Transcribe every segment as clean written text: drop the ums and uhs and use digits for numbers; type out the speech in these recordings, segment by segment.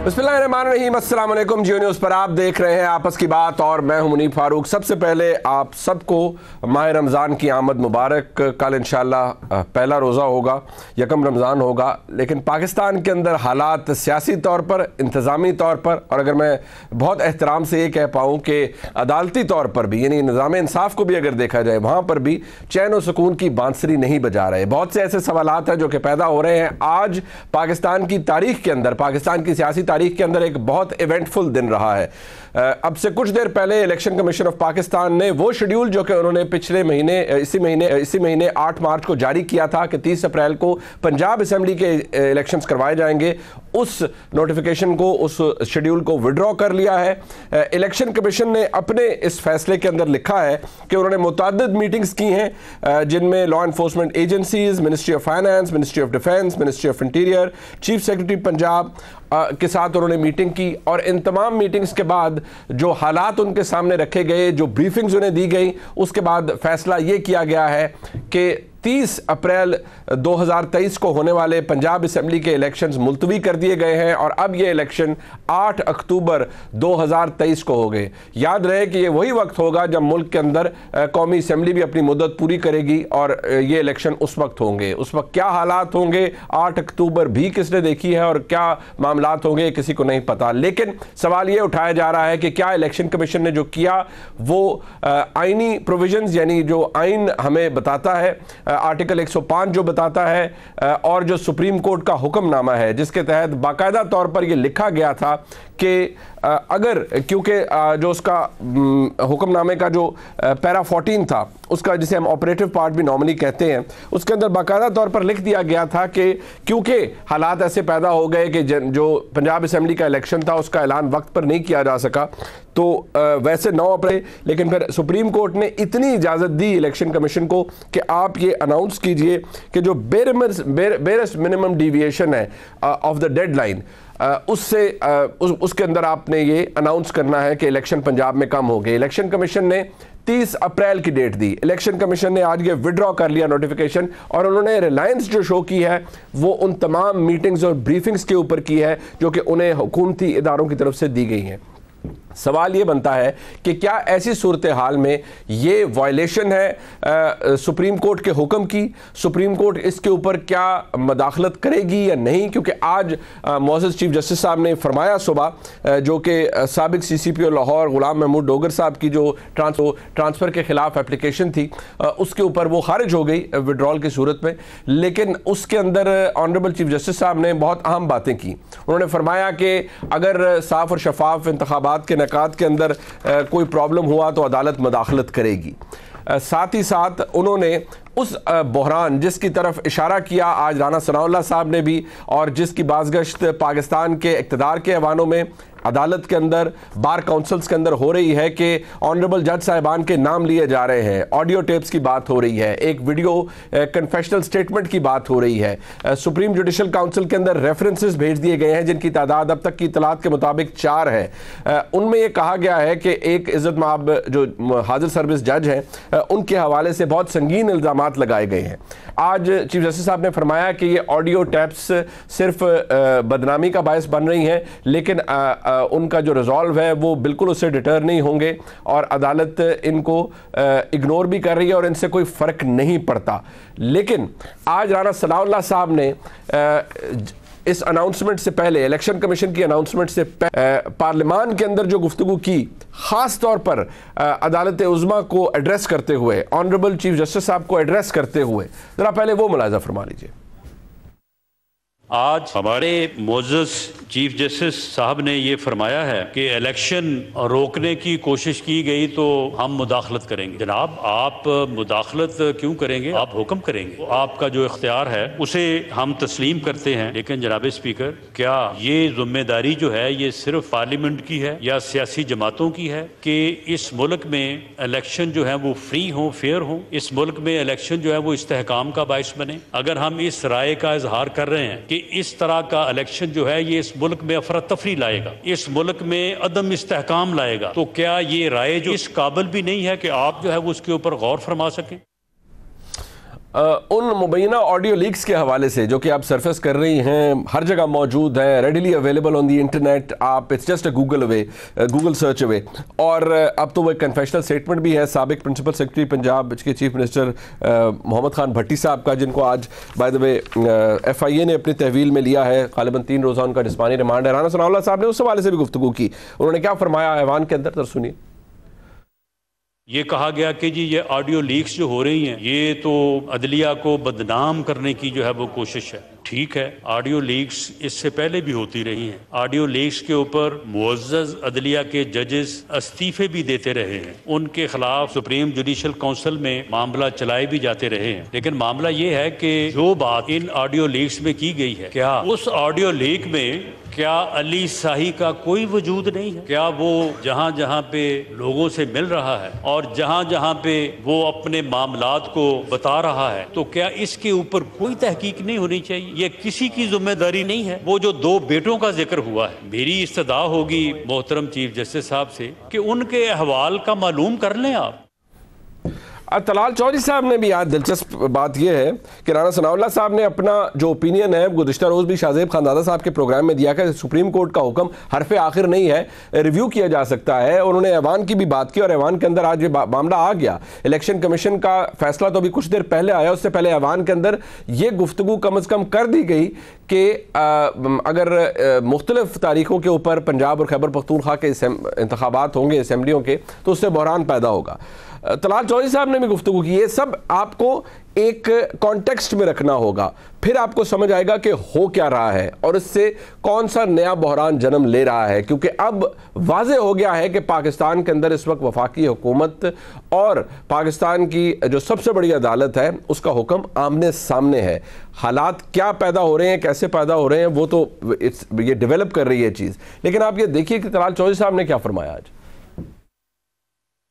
बिस्मिल्लाहिर्रहमानिर्रहीम, अस्सलाम वालेकुम। जियो न्यूज़ पर आप देख रहे हैं आपस की बात और मैं हूं मुनीब फारूक। सबसे पहले आप सबको माह रमज़ान की आमद मुबारक। कल इंशाअल्लाह पहला रोज़ा होगा, यकम रमज़ान होगा, लेकिन पाकिस्तान के अंदर हालात सियासी तौर पर, इंतज़ामी तौर पर और अगर मैं बहुत एहतराम से ये कह पाऊँ कि अदालती तौर पर भी, यानी निज़ाम इंसाफ को भी अगर देखा जाए, वहाँ पर भी चैन और सुकून की बांसुरी नहीं बजा रहे। बहुत से ऐसे सवालात हैं जो कि पैदा हो रहे हैं। आज पाकिस्तान की तारीख के अंदर, पाकिस्तान की सियासी तारीख के अंदर एक बहुत इवेंटफुल दिन रहा है। अब से कुछ देर पहले इलेक्शन कमीशन ऑफ पाकिस्तान ने वो शेड्यूल जो कि उन्होंने पिछले महीने इसी महीने 8 मार्च को जारी किया था कि 30 अप्रैल को पंजाब असेंबली के इलेक्शंस करवाए जाएंगे, उस नोटिफिकेशन को, उस शेड्यूल को विड्रॉ कर लिया है। इलेक्शन कमीशन ने अपने इस फैसले के अंदर लिखा है कि उन्होंने मुतअद्दिद मीटिंग्स की हैं जिनमें law enforcement agencies, ministry of finance, ministry of defence, ministry of interior, chief secretary Punjab के साथ उन्होंने मीटिंग की और इन तमाम मीटिंग्स के बाद जो हालात उनके सामने रखे गए, जो ब्रीफिंग्स उन्हें दी गई, उसके बाद फैसला ये किया गया है कि 30 अप्रैल 2023 को होने वाले पंजाब असेंबली के इलेक्शंस मुलतवी कर दिए गए हैं और अब ये इलेक्शन 8 अक्टूबर 2023 को हो गए। याद रहे कि ये वही वक्त होगा जब मुल्क के अंदर कौमी असेंबली भी अपनी मुद्दत पूरी करेगी और ये इलेक्शन उस वक्त होंगे। उस वक्त क्या हालात होंगे 8 अक्टूबर भी किसने देखी है और क्या मामलात होंगे किसी को नहीं पता। लेकिन सवाल ये उठाया जा रहा है कि क्या इलेक्शन कमीशन ने जो किया वो आइनी प्रोविजंस, यानी जो आइन हमें बताता है, आर्टिकल 105 जो बताता है और जो सुप्रीम कोर्ट का हुक्मनामा है जिसके तहत बाकायदा तौर पर यह लिखा गया था कि अगर, क्योंकि जो उसका हुक्मनामे का जो पैरा 14 था, उसका जिसे हम ऑपरेटिव पार्ट भी नॉर्मली कहते हैं, उसके अंदर बाकायदा तौर पर लिख दिया गया था कि क्योंकि हालात ऐसे पैदा हो गए कि जो पंजाब असेंबली का इलेक्शन था उसका ऐलान वक्त पर नहीं किया जा सका, तो वैसे 9 अप्रैल, लेकिन फिर सुप्रीम कोर्ट ने इतनी इजाज़त दी इलेक्शन कमीशन को कि आप ये अनाउंस कीजिए कि जो बेरेस्ट मिनिमम डिविएशन है ऑफ द डेडलाइन, उसके अंदर आपने ये अनाउंस करना है कि इलेक्शन पंजाब में कम हो गए। इलेक्शन कमीशन ने 30 अप्रैल की डेट दी। इलेक्शन कमीशन ने आज ये विड्रॉ कर लिया नोटिफिकेशन और उन्होंने रिलायंस जो शो की है वो उन तमाम मीटिंग्स और ब्रीफिंग्स के ऊपर की है जो कि उन्हें हुकूमती इदारों की तरफ से दी गई हैं। सवाल ये बनता है कि क्या ऐसी सूरत हाल में ये वायलेशन है सुप्रीम कोर्ट के हुक्म की? सुप्रीम कोर्ट इसके ऊपर क्या मदाखलत करेगी या नहीं? क्योंकि आज मोअज़्ज़ज़ चीफ जस्टिस साहब ने फरमाया सुबह, जो कि साबिक CCPO लाहौर गुलाम महमूद डोगर साहब की जो ट्रांसफ़र के ख़िलाफ़ एप्लीकेशन थी उसके ऊपर वो खारिज हो गई विड्रॉल की सूरत में, लेकिन उसके अंदर ऑनरेबल चीफ जस्टिस साहब ने बहुत अहम बातें की। उन्होंने फरमाया कि अगर साफ़ और शफाफ इंतखाबात के नकात के अंदर कोई प्रॉब्लम हुआ तो अदालत मदाखलत करेगी। साथ ही साथ उन्होंने उस बहरान जिसकी तरफ इशारा किया आज राना सनाउल्लाह साहब ने भी, और जिसकी बाज़गश्त पाकिस्तान के इक़्तिदार के ऐवानों में अदालत के अंदर, बार काउंसिल्स के अंदर हो रही है कि ऑनरेबल जज साहिबान के नाम लिए जा रहे हैं, ऑडियो टेप्स की बात हो रही है, एक वीडियो कन्फेशनल स्टेटमेंट की बात हो रही है। सुप्रीम जुडिशल काउंसिल के अंदर रेफरेंसेस भेज दिए गए हैं जिनकी तादाद अब तक की इतलात के मुताबिक 4 है। उनमें यह कहा गया है कि एक इज़्ज़त माब जो हाजिर सर्विस जज हैं उनके हवाले से बहुत संगीन इल्ज़ामात लगाए गए हैं। आज चीफ जस्टिस साहब ने फरमाया कि ये ऑडियो टैप्स सिर्फ बदनामी का बायस बन रही हैं, लेकिन उनका जो रिजॉल्व है वो बिल्कुल उससे डिटर नहीं होंगे और अदालत इनको इग्नोर भी कर रही है और इनसे कोई फ़र्क नहीं पड़ता। लेकिन आज राना सनाउल्लाह साहब ने इस अनाउंसमेंट से पहले, इलेक्शन कमीशन की अनाउंसमेंट से पार्लियामान के अंदर जो गुफ्तगू की, ख़ास तौर पर अदालत उज़्मा को एड्रेस करते हुए, ऑनरेबल चीफ जस्टिस साहब को एड्रेस करते हुए, ज़रा पहले वो मुलाज़ा फरमा लीजिए। आज हमारे मोअज़्ज़ज़ चीफ जस्टिस साहब ने ये फरमाया है कि इलेक्शन रोकने की कोशिश की गई तो हम मुदाखलत करेंगे। जनाब, आप मुदाखलत क्यों करेंगे? आप हुक्म करेंगे। आपका जो इख्तियार है उसे हम तस्लीम करते हैं, लेकिन जनाब स्पीकर, क्या ये जिम्मेदारी जो है ये सिर्फ पार्लियामेंट की है या सियासी जमातों की है कि इस मुल्क में इलेक्शन जो है वो फ्री हो, फेयर हो, इस मुल्क में इलेक्शन जो है वो इस्तेहकाम का बायस बने? अगर हम इस राय का इजहार कर रहे हैं कि इस तरह का इलेक्शन जो है ये इस मुल्क में अफरा तफरी लाएगा, इस मुल्क में अदम इस्तेहकाम लाएगा, तो क्या ये राय जो इस काबिल भी नहीं है कि आप जो है वो उसके ऊपर गौर फरमा सकें? उन मुबैना ऑडियो लीक्स के हवाले से जो कि आप सरफेस कर रही हैं, हर जगह मौजूद हैं, readily available on the internet, आप it's just a Google search away, और अब तो वो एक कन्फेशनल स्टेटमेंट भी है साबिक प्रिंसिपल सेक्रेटरी पंजाब के चीफ मिनिस्टर मोहम्मद खान भट्टी साहब का, जिनको आज बाय द वे FIA ने अपनी तहवील में लिया है, गालिबन 3 रोज़ा उनका जिस्मानी रिमांड है। राना सनाउल्लाह साहब ने उस हवाले से भी गुफ्तगू की, उन्होंने क्या फरमाया ऐवान के अंदर, तो सुनिए। ये कहा गया कि जी ये ऑडियो लीक्स जो हो रही हैं ये तो अदलिया को बदनाम करने की जो है वो कोशिश है। ठीक है, ऑडियो लीक्स इससे पहले भी होती रही हैं। ऑडियो लीक्स के ऊपर मुअज़्ज़ज़ अदलिया के जजेस इस्तीफे भी देते रहे हैं, उनके खिलाफ सुप्रीम जुडिशल काउंसिल में मामला चलाए भी जाते रहे हैं। लेकिन मामला ये है कि जो बात इन ऑडियो लीक्स में की गई है, क्या उस ऑडियो लीक में क्या अली शाही का कोई वजूद नहीं है? क्या वो जहाँ जहाँ पे लोगों से मिल रहा है और जहाँ जहाँ पे वो अपने मामलात को बता रहा है, तो क्या इसके ऊपर कोई तहकीक नहीं होनी चाहिए? ये किसी की जिम्मेदारी नहीं है। वो जो 2 बेटों का जिक्र हुआ है, मेरी इस्तदा होगी मोहतरम चीफ जस्टिस साहब से कि उनके अहवाल का मालूम कर लें आप। तलाल चौधरी साहब ने भी आज दिलचस्प बात यह है कि राना सनाउल्लाह साहब ने अपना जो ओपिनियन है गुज़िश्ता रोज़ भी शाहज़ेब खानज़ादा साहब के प्रोग्राम में दिया कि सुप्रीम कोर्ट का हुक्म हरफ़े आखिर नहीं है, रिव्यू किया जा सकता है। उन्होंने ऐवान की भी बात की और ऐवान के अंदर आज ये मामला आ गया। इलेक्शन कमीशन का फैसला तो अभी कुछ देर पहले आया, उससे पहले ऐवान के अंदर ये गुफ्तगू कम अज़ कम कर दी गई कि अगर मुख्तलिफ तारीखों के ऊपर पंजाब और खैबर पख्तूनख्वा के इंतखाबात होंगे असम्बलियों के, तो उससे बहरान पैदा होगा। तलाल चौधरी साहब ने भी गुफ्तगू की। ये सब आपको एक कॉन्टेक्स्ट में रखना होगा, फिर आपको समझ आएगा कि हो क्या रहा है और इससे कौन सा नया बहरान जन्म ले रहा है। क्योंकि अब वाज़े हो गया है कि पाकिस्तान के अंदर इस वक्त वफाकी हुकूमत और पाकिस्तान की जो सबसे बड़ी अदालत है उसका हुक्म आमने सामने है। हालात क्या पैदा हो रहे हैं, कैसे पैदा हो रहे हैं, वो तो ये डेवलप कर रही है चीज़। लेकिन आप ये देखिए कि तलाल चौधरी साहब ने क्या फरमाया आज।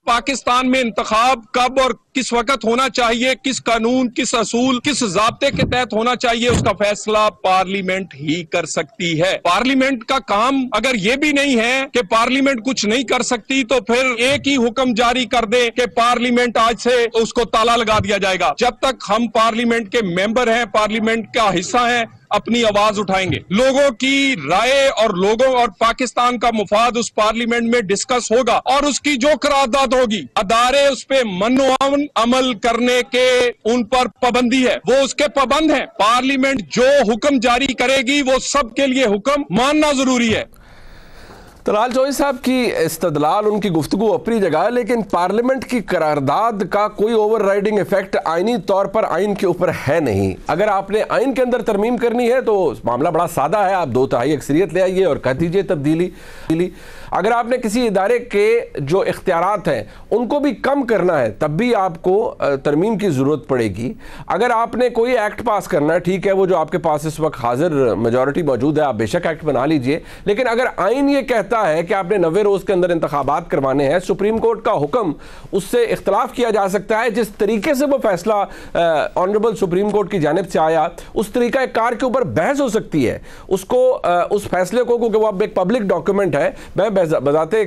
पाकिस्तान में इंतखाब कब और किस वक्त होना चाहिए, किस कानून, किस असूल, किस ज़ाब्ते के तहत होना चाहिए, उसका फैसला पार्लियामेंट ही कर सकती है। पार्लियामेंट का काम अगर ये भी नहीं है कि पार्लियामेंट कुछ नहीं कर सकती, तो फिर एक ही हुक्म जारी कर दे कि पार्लियामेंट आज से उसको ताला लगा दिया जाएगा। जब तक हम पार्लियामेंट के मेंबर हैं, पार्लियामेंट का हिस्सा हैं, अपनी आवाज उठाएंगे। लोगों की राय और लोगों और पाकिस्तान का मुफाद उस पार्लियामेंट में डिस्कस होगा और उसकी जो करारदाद होगी, अदारे उस पे मनोअमन अमल करने के उन पर पाबंदी है, वो उसके पाबंद हैं। पार्लियामेंट जो हुक्म जारी करेगी वो सबके लिए हुक्म मानना जरूरी है। तलाल चौधरी साहब की इस्तदलाल, उनकी गुफ्तगू अपनी जगह है, लेकिन पार्लियामेंट की करारदाद का कोई ओवर राइडिंग इफेक्ट आइनी तौर पर आइन के ऊपर है नहीं। अगर आपने आइन के अंदर तरमीम करनी है तो मामला बड़ा सादा है, आप 2/3 अक्सरियत ले आइए और कर दीजिए तब्दीली। अगर आपने किसी इदारे के जो इख्तियारात हैं उनको भी कम करना है तब भी आपको तरमीम की ज़रूरत पड़ेगी। अगर आपने कोई एक्ट पास करना है, ठीक है, वो जो आपके पास इस वक्त हाजिर मेजॉरिटी मौजूद है, आप बेशक एक्ट बना लीजिए। लेकिन अगर आइन ये कहता है कि आपने 90 रोज़ के अंदर इंतखाबात करवाने हैं, सुप्रीम कोर्ट का हुक्म, उससे इख्तलाफ किया जा सकता है। जिस तरीके से वो फैसला ऑनरेबल सुप्रीम कोर्ट की जानिब से आया, उस तरीका कार के ऊपर बहस हो सकती है। उसको उस फैसले को, क्योंकि वो अब एक पब्लिक डॉक्यूमेंट है, मैं बजाते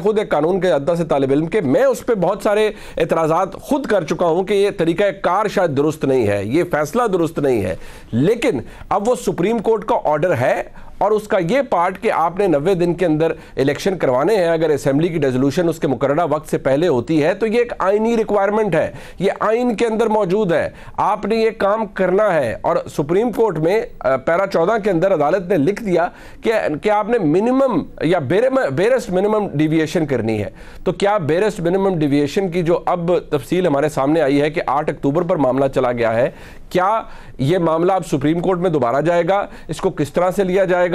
खुद एक कानून के अद्दा से तालिब इल्म के, मैं उस पर बहुत सारे एतराज़ात खुद कर चुका हूं कि ये तरीका कार शायद दुरुस्त नहीं है, ये फैसला दुरुस्त नहीं है। लेकिन अब वो सुप्रीम कोर्ट का ऑर्डर है और उसका ये पार्ट कि आपने 90 दिन के अंदर इलेक्शन करवाने हैं। अगर असेंबली की रेजोल्यूशन उसके मुकर्ररा वक्त से पहले होती है तो ये एक आइनी रिक्वायरमेंट है, ये आइन के अंदर मौजूद है, आपने ये काम करना है। और सुप्रीम कोर्ट में पैरा 14 के अंदर अदालत ने लिख दिया कि आपने मिनिमम या बेरेस्ट मिनिमम डिविएशन करनी है। तो क्या बेरेस्ट मिनिमम डिविएशन की जो अब तफसील हमारे सामने आई है कि 8 अक्टूबर पर मामला चला गया है, क्या ये मामला अब सुप्रीम कोर्ट में दोबारा जाएगा, इसको किस तरह से लिया जाएगा,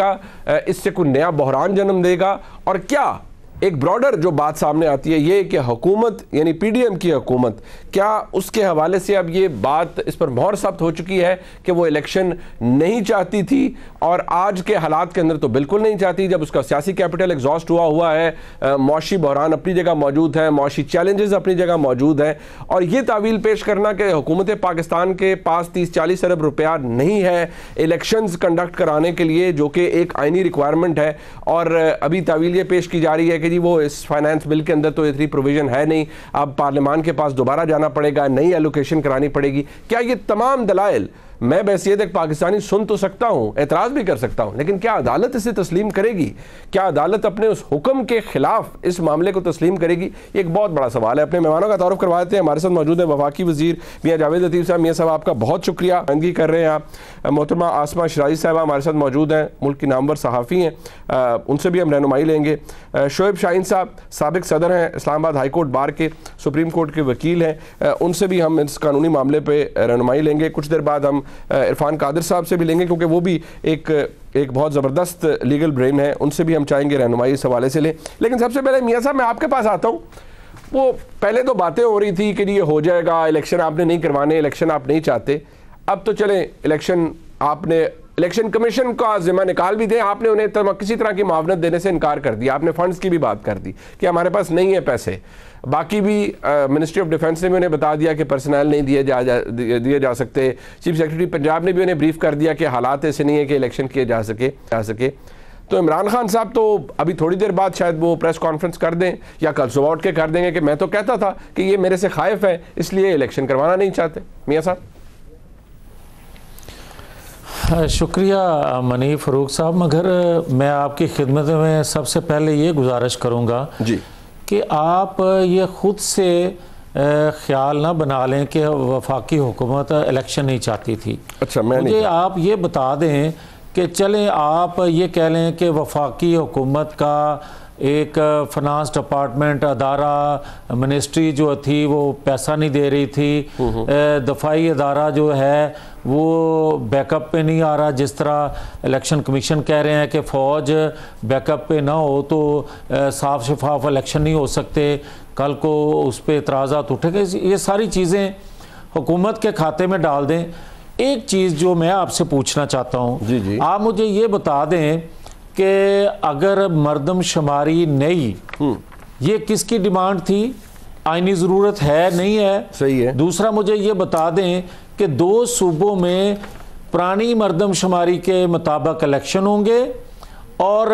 इससे कोई नया बहरान जन्म देगा? और क्या एक ब्रॉडर जो बात सामने आती है ये कि हुकूमत यानी पीडीएम की हुकूमत, क्या उसके हवाले से अब ये बात इस पर मोहर सख्त हो चुकी है कि वो इलेक्शन नहीं चाहती थी और आज के हालात के अंदर तो बिल्कुल नहीं चाहती, जब उसका सियासी कैपिटल एग्जॉस्ट हुआ है, मौशी बहरान अपनी जगह मौजूद है, मौशी चैलेंजेस अपनी जगह मौजूद हैं, और ये तावील पेश करना कि हुकूमत पाकिस्तान के पास 30-40 अरब रुपया नहीं है इलेक्शंस कंडक्ट कराने के लिए, जो कि एक आइनी रिक्वायरमेंट है, और अभी तावील ये पेश की जा रही है कि जी वो इस फाइनेंस बिल के अंदर तो इतनी प्रोविजन है नहीं, अब पार्लियामान के पास दोबारा जाना पड़ेगा, नई एलोकेशन करानी पड़ेगी। क्या ये तमाम दलाइल मैं बहसीयत एक पाकिस्तानी सुन तो सकता हूँ, एतराज़ भी कर सकता हूँ, लेकिन क्या अदालत इसे तस्लीम करेगी? क्या अदालत अपने उस हुक्म के खिलाफ इस मामले को तस्लीम करेगी? ये एक बहुत बड़ा सवाल है। अपने मेहमानों का तारुफ करवा देते हैं। हमारे साथ मौजूद है वफाकी वज़ीर मियाँ जावेद लतीफ़ साहब। मियाँ साहब आपका बहुत शुक्रिया, नुमाइंदगी कर रहे हैं आप। मोहतरमा आसमा शराजी साहब हमारे साथ मौजूद हैं, मुल्क की नामवर सहाफ़ी हैं, उनसे भी हम रहनुमाई लेंगे। शोएब शाहीन साहब साबिक सदर हैं, इस्लामाबाद हाई कोर्ट बार के, सुप्रीम कोर्ट के वकील हैं, उनसे भी हम इस कानूनी मामले पर रहनुमाई लेंगे। कुछ देर बाद हम इरफान कादिर साहब से भी लेंगे, क्योंकि वो भी एक बहुत ज़बरदस्त लीगल ब्रेन है, उनसे भी हम चाहेंगे रहनुमाई इस हवाले से लें। लेकिन सबसे पहले मियाँ साहब मैं आपके पास आता हूँ। वो पहले तो बातें हो रही थी कि ये हो जाएगा, इलेक्शन आपने नहीं करवाने, इलेक्शन आप नहीं चाहते। अब तो चलें इलेक्शन, आपने इलेक्शन कमीशन का जिम्मा निकाल भी दें, आपने उन्हें किसी तरह की मुआवनत देने से इनकार कर दिया, आपने फंड्स की भी बात कर दी कि हमारे पास नहीं है पैसे। बाकी भी मिनिस्ट्री ऑफ डिफेंस ने भी उन्हें बता दिया कि पर्सनल नहीं दिए जा सकते। चीफ सेक्रेटरी पंजाब ने भी उन्हें ब्रीफ कर दिया कि हालात ऐसे नहीं है कि इलेक्शन किए जा सके। तो इमरान खान साहब तो अभी थोड़ी देर बाद शायद वो प्रेस कॉन्फ्रेंस कर दें या कल सुबह उठ के कर देंगे कि मैं तो कहता था कि ये मेरे से खाइफ है, इसलिए इलेक्शन करवाना नहीं चाहते। मियाँ साहब। शुक्रिया मनीफ फ़ारूक साहब, मगर मैं आपकी खिदमत में सबसे पहले ये गुजारिश करूँगा जी कि आप ये ख़ुद से ख्याल ना बना लें कि वफाकी हुकूमत इलेक्शन नहीं चाहती थी। अच्छा, मुझे आप ये बता दें कि चलें आप ये कह लें कि वफाकी हुकूमत का एक फाइनेंस डिपार्टमेंट अदारा मिनिस्ट्री जो थी वो पैसा नहीं दे रही थी, दफाई अदारा जो है वो बैकअप पे नहीं आ रहा, जिस तरह इलेक्शन कमीशन कह रहे हैं कि फ़ौज बैकअप पे ना हो तो साफ शफाफ इलेक्शन नहीं हो सकते, कल को उस पर एतराज़ात उठेंगे। ये सारी चीज़ें हुकूमत के खाते में डाल दें। एक चीज़ जो मैं आपसे पूछना चाहता हूँ, आप मुझे ये बता दें कि अगर मरदमशुमारी नई, ये किसकी डिमांड थी? आईनी ज़रूरत है नहीं है? सही है। दूसरा मुझे ये बता दें कि 2 सूबों में पुरानी मरदमशुमारी के मुताबिक इलेक्शन होंगे और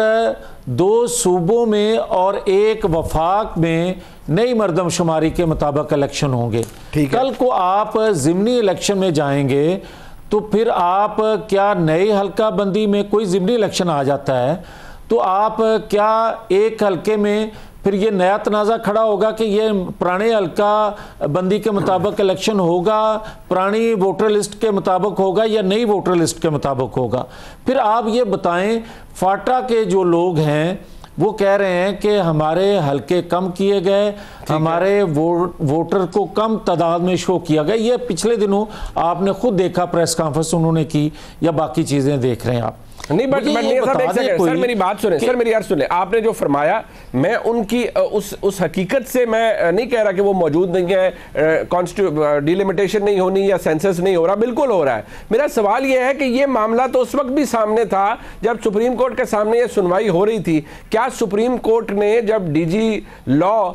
2 सूबों में और एक वफाक में नई मरदमशुमारी के मुताबिक इलेक्शन होंगे। कल को आप ज़िमनी इलेक्शन में जाएंगे तो फिर आप क्या नए हल्का बंदी में कोई ज़िमनी इलेक्शन आ जाता है तो आप क्या एक हल्के में फिर ये नया तनाज़ा खड़ा होगा कि ये पुराने हल्का बंदी के मुताबिक इलेक्शन होगा, पुरानी वोटर लिस्ट के मुताबिक होगा या नई वोटर लिस्ट के मुताबिक होगा? फिर आप ये बताएं, फाटा के जो लोग हैं वो कह रहे हैं कि हमारे हल्के कम किए गए, हमारे वोटर को कम तादाद में शो किया गया। ये पिछले दिनों आपने खुद देखा, प्रेस कॉन्फ्रेंस उन्होंने की या बाकी चीज़ें देख रहे हैं आप? नहीं, बट सर मेरी बात सुने, सर मेरी यार सुने, आपने जो फरमाया मैं उनकी उस हकीकत से मैं नहीं कह रहा कि वो मौजूद नहीं है, डिलिमिटेशन नहीं होनी या सेंसस नहीं हो रहा, बिल्कुल हो रहा है। मेरा सवाल ये है कि ये मामला तो उस वक्त भी सामने था जब सुप्रीम कोर्ट के सामने ये सुनवाई हो रही थी। क्या सुप्रीम कोर्ट ने जब डीजी लॉ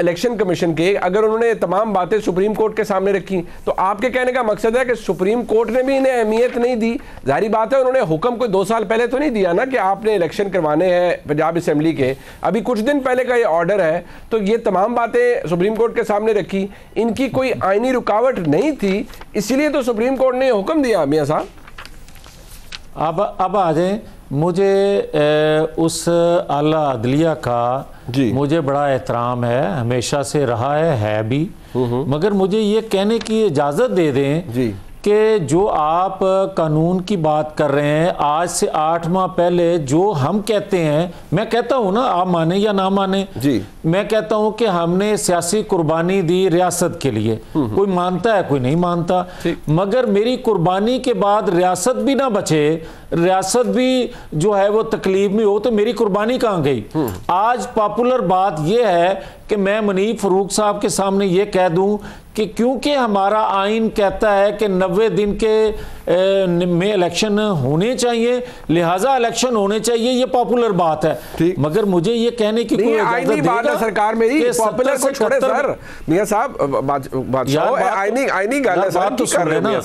इलेक्शन कमीशन के, अगर उन्होंने तमाम बातें सुप्रीम कोर्ट के सामने रखी तो आपके कहने का मकसद है कि सुप्रीम कोर्ट ने भी इन्हें अहमियत नहीं दी? जाहिर बात है उन्होंने हुक्म कोई 2 साल पहले तो नहीं दिया ना कि आपने इलेक्शन करवाने हैं पंजाब असेंबली के, अभी कुछ दिन पहले का ये ऑर्डर है, तो ये तमाम बातें सुप्रीम कोर्ट के सामने रखी, इनकी कोई आईनी रुकावट नहीं थी, इसीलिए तो सुप्रीम कोर्ट ने हुक्म दिया। मियां साहब अब आ जाए, मुझे उस आला अदलिया का मुझे बड़ा एहतराम है, हमेशा से रहा है भी, मगर मुझे ये कहने की इजाज़त दे दें जी कि जो आप कानून की बात कर रहे हैं, आज से 8 माह पहले जो हम कहते हैं, मैं कहता हूं ना, आप माने या ना माने जी, मैं कहता हूं कि हमने सियासी कुर्बानी दी रियासत के लिए, कोई मानता है कोई नहीं मानता, मगर मेरी कुर्बानी के बाद रियासत भी ना बचे, रियासत भी जो है वो तकलीफ में हो, तो मेरी कुर्बानी कहाँ गई? आज पॉपुलर बात यह है कि मैं मनीफ फ़ारूक साहब के सामने ये कह दूं कि क्योंकि हमारा आइन कहता है कि 90 दिन के में इलेक्शन होने चाहिए, लिहाजा इलेक्शन होने चाहिए, ये पॉपुलर बात है। मगर मुझे ये कहने की कोई आईनी बात है सरकार मेरी, पॉपुलर को छोड़े सर। मियां साहब आईनी गल है सर, तो सुन लेना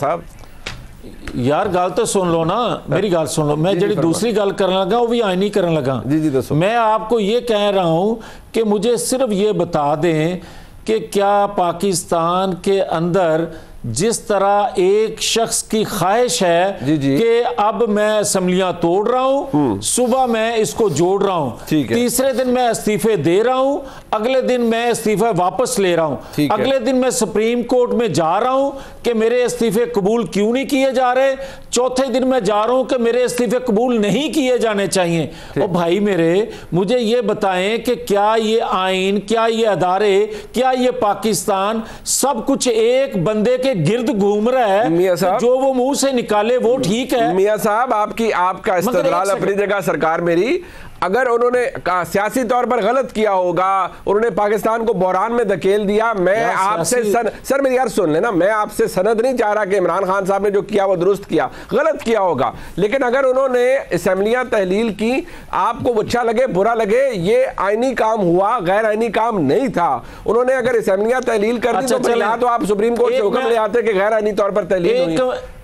यार गल तो सुन लो ना, मेरी गल सुन लो। मैं जी दूसरी गल करने लगा वो भी आईनी करने लगा। जी दसो। मैं आपको ये कह रहा हूं कि मुझे सिर्फ ये बता दें कि क्या पाकिस्तान के अंदर जिस तरह एक शख्स की ख्वाहिश है कि अब मैं असम्बलियां तोड़ रहा हूं, सुबह मैं इसको जोड़ रहा हूं, तीसरे दिन मैं इस्तीफे दे रहा हूं, अगले दिन मैं इस्तीफे वापस ले रहा हूं, अगले दिन मैं सुप्रीम कोर्ट में जा रहा हूं कि मेरे इस्तीफे कबूल क्यों नहीं किए जा रहे, चौथे दिन मैं जा रहा हूं कि मेरे इस्तीफे कबूल नहीं किए जाने चाहिए। और भाई मेरे, मुझे ये बताएं कि क्या ये आइन, क्या ये अदारे, क्या ये पाकिस्तान सब कुछ एक बंदे के गिर्द घूम रहा है? मियां साहब, जो वो मुंह से निकाले वो ठीक है। मियां साहब, आपका इस्तदलाल अपनी जगह, सरकार मेरी, अगर उन्होंने सियासी तौर पर गलत किया होगा, उन्होंने पाकिस्तान को बहरान में धकेल दिया, मैं आपसे सर मेरी यार सुन लेना, मैं आपसे सनद नहीं चाह रहा कि इमरान खान साहब ने जो किया वो दुरुस्त किया, गलत किया होगा, लेकिन अगर उन्होंने असेंबलियां तहलील की, आपको अच्छा लगे बुरा लगे, ये आईनी काम हुआ, गैर आईनी काम नहीं था। उन्होंने अगर असेंबलियां तहलील कर दी तो या तो आप सुप्रीम कोर्ट से हुक्म ले आते कि गैर आईनी तौर पर तहलील हुई।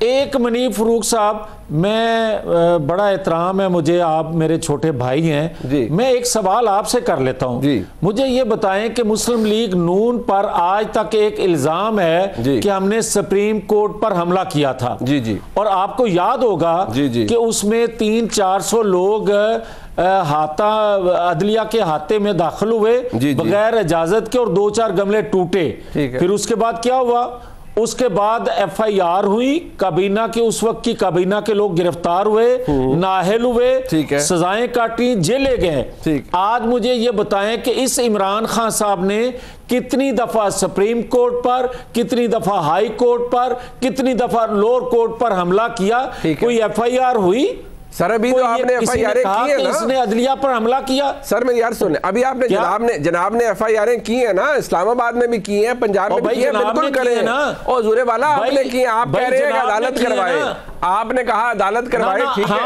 एक मनीफ फरूक साहब, मैं बड़ा एहतराम है मुझे, आप मेरे छोटे भाई हैं, मैं एक सवाल आपसे कर लेता हूं। मुझे ये बताएं कि मुस्लिम लीग नून पर आज तक एक इल्जाम है कि हमने सुप्रीम कोर्ट पर हमला किया था। और आपको याद होगा कि उसमें 300-400 लोग हाथा अदलिया के हाथे में दाखिल हुए बगैर इजाजत के और 2-4 गमले टूटे। फिर उसके बाद क्या हुआ? उसके बाद FIR हुई, काबीना के उस वक्त की काबीना के लोग गिरफ्तार हुए, नाअहल हुए, सजाएं काटी, जेले गए। आज मुझे ये बताएं कि इस इमरान खान साहब ने कितनी दफा सुप्रीम कोर्ट पर, कितनी दफा हाई कोर्ट पर, कितनी दफा लोअर कोर्ट पर हमला किया? कोई FIR हुई? सर अभी तो आपने FIR की है ना, इसने अदलिया पर हमला किया। सर मेरी यार सुन, अभी आपने जनाब ने FIR की है ना, इस्लामाबाद में भी की है, पंजाब में भी की है, बिल्कुल करें ना। और ज़ुरे वाला आपने की, आप कह रहे हैं अदालत करवाए, आपने कहा अदालत करवाए, ठीक है,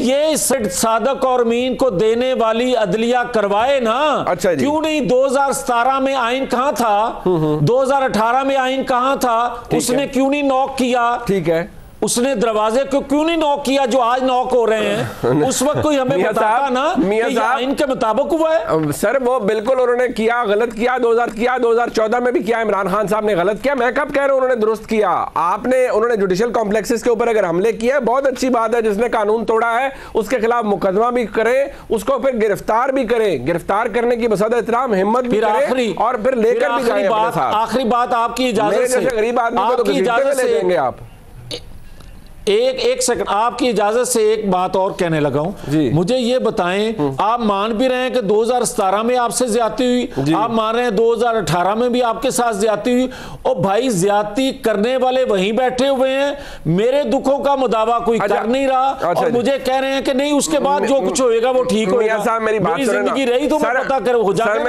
ये सादक और मीन को देने वाली अदलिया करवाए ना। अच्छा जी। क्यों नहीं? 2017 में आइन कहां था? 2018 में आइन कहां था? उसने क्यों नहीं नॉक किया? ठीक है, उसने दरवाजे को क्यों नहीं नॉक किया जो आज नॉक हो रहे हैं? उस वक्त कोई हमें बताता ना कि आइन के मुताबिक हुआ है। सर वो बिल्कुल उन्होंने किया, गलत किया, 2014 में भी किया, इमरान खान साहब ने गलत किया। मैं कब कह रहा हूं उन्होंने दुरुस्त किया? उन्होंने जुडिशियल कॉम्प्लेक्सेस के ऊपर अगर हमले किए हैं, बहुत अच्छी बात है, जिसने कानून तोड़ा है उसके खिलाफ मुकदमा भी करें, उसको फिर गिरफ्तार भी करें, गिरफ्तार करने की बसद एहतराम हिम्मत भी करें और फिर लेकर भी जाएं अपने साथ। आखिरी बात आपकी इजाजत से, गरीब आदमी को तो इजाजत ले देंगे आप। एक सेकंड, आपकी इजाजत से एक बात और कहने लगा हूं। मुझे ये बताएं, आप मान भी रहे हैं कि 2017 में आपसे ज्यादती हुई, आप मान रहे हैं 2018 में भी आपके साथ ज्यादती हुई, और भाई ज्यादती करने वाले वहीं बैठे हुए हैं, मेरे दुखों का मुदावा कोई कर नहीं रहा, और मुझे कह रहे हैं कि नहीं उसके बाद जो कुछ होएगा वो ठीक होगा। मेरी बात जिंदगी रही तो मैं पता कर हो जाएगा। सर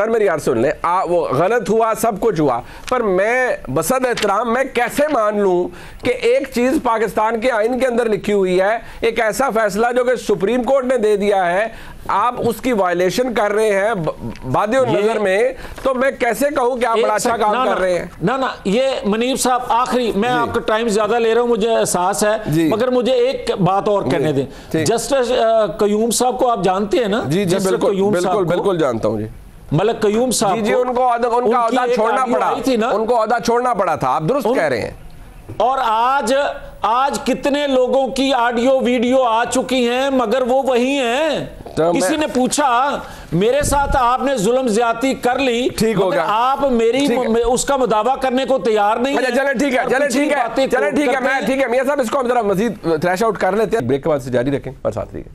मेरी यार सुन ले, वो गलत हुआ, सब कुछ हुआ, पर मैं बसद एहतराम मैं कैसे मान लूं कि एक चीज पाकिस्तान के आइन के अंदर लिखी हुई है, एक ऐसा फैसला जो कि सुप्रीम कोर्ट ने दे दिया है, आप उसकी वायलेशन कर रहे हैं बादियों नजर में, तो मैं कैसे कहूं कि आप बड़ा अच्छा काम कर रहे हैं? ना ये मनीब साहब, आखिरी, मैं आपका टाइम ज्यादा ले रहा हूं, मुझे एहसास है, मगर मुझे एक बात और कहने दें। जस्टिस कयूम साहब को आप जानते हैं ना? जी बिल्कुल जानता हूं जी। मलिक कयूम साहब जी, उनको उनका ओहदा छोड़ना पड़ा, उनको ओहदा छोड़ना पड़ा था, आप दुरुस्त कह रहे हैं। और आज कितने लोगों की ऑडियो वीडियो आ चुकी हैं, मगर वो वही हैं। तो किसी ने पूछा मेरे साथ आपने जुल्म ज्यादती कर ली, ठीक हो गया, आप मेरी उसका मुदावा करने को तैयार नहीं है। चले ठीक है मियां साहब, इसको हम जरा मजीद थ्रैश आउट कर लेते हैं, ब्रेक के बाद से जारी रखें और साथ रहिए।